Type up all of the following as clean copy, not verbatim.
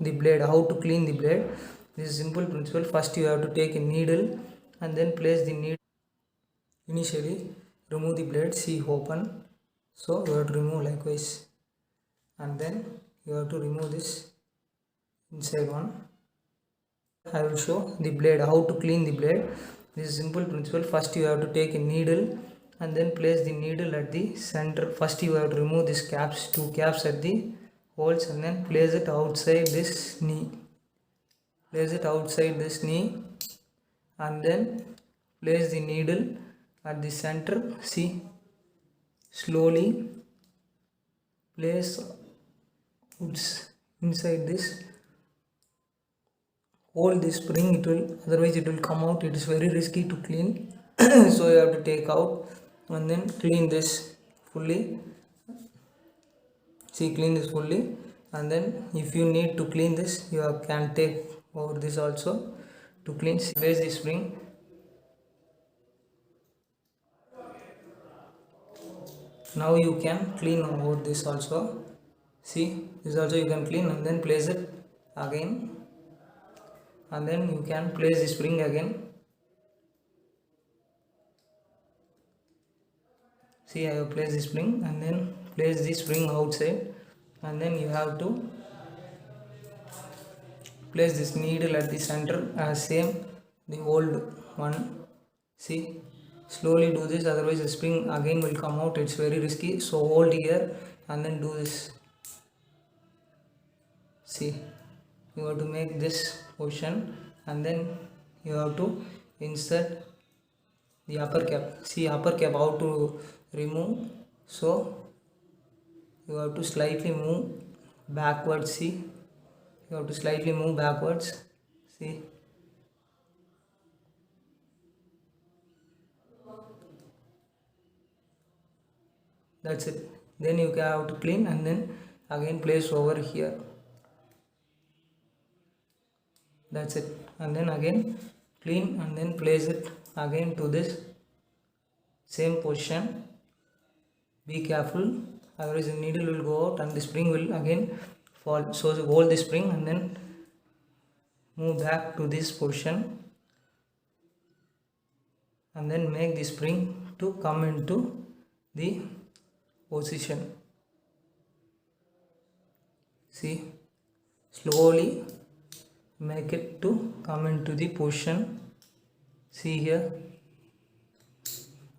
the blade, how to clean the blade. This is simple principle. First you have to take a needle and then place the needle. Initially remove the blade, see open, so you have to remove likewise, and then you have to remove this inside one. I will show the blade, how to clean the blade. This is simple principle. First you have to take a needle and then place the needle at the center. First you have to remove these caps, two caps at the holes, and then place it outside this knee. Place it outside this knee and then place the needle at the center. See, slowly place hooks inside this. Hold this spring, it will, otherwise it will come out. It is very risky to clean. So you have to take out and then clean this fully. See, clean this fully, and then if you need to clean this, you can take over this also to clean. Place the spring. Now you can clean over this also. See, this also you can clean and then place it again, and then you can place the spring again. See, I have placed the spring and then place the spring outside, and then you have to place this needle at the center as same the old one. See, slowly do this, otherwise the spring again will come out. It's very risky, so hold here and then do this. See, you have to make this position and then you have to insert the upper cap. See, upper cap how to remove. So you have to slightly move backwards. See, you have to slightly move backwards. See, that's it. Then you have to clean and then again place over here. That's it. And then again clean and then place it again to this same position. Be careful, otherwise the needle will go out and the spring will again fall. So hold the spring and then move back to this position and then make the spring to come into the position. See, slowly make it to come into the position. See here,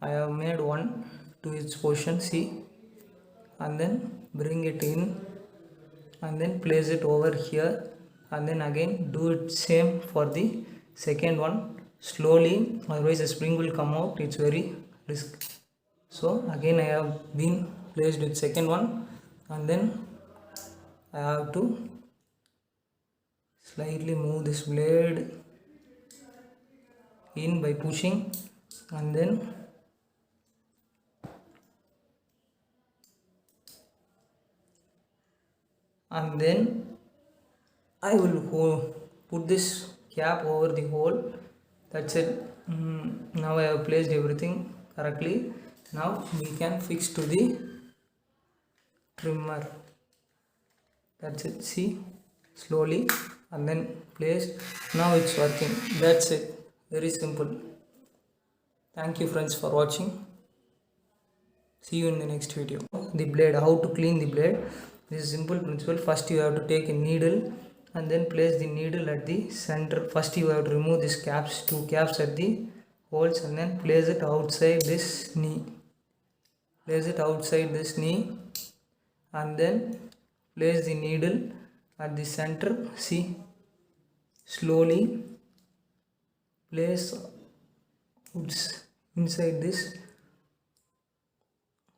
I have made one to its position. See, and then bring it in and then place it over here, and then again do it same for the second one. Slowly, otherwise the spring will come out. It's very risk. So again I have been placed with second one, and then I have to slightly move this blade in by pushing, and then I will put this cap over the hole. That's it. Now I have placed everything correctly. Now we can fix to the trimmer. That's it. See, slowly and then place. Now it's working. That's it. Very simple. Thank you friends for watching. See you in the next video. The blade, how to clean the blade. This is simple principle. First you have to take a needle and then place the needle at the center. First you have to remove these caps, two caps at the holes, and then place it outside this knee. Place it outside this knee and then place the needle at the center. See, slowly place hooks inside this.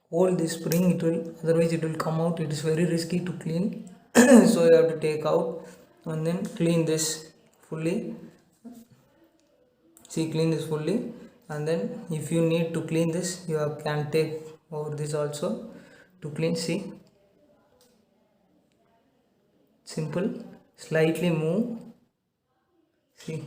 Hold this spring, it will, otherwise it will come out. It is very risky to clean. So you have to take out and then clean this fully. See, clean this fully, and then if you need to clean this, you can take over this also to clean. See, simple, slightly move. See,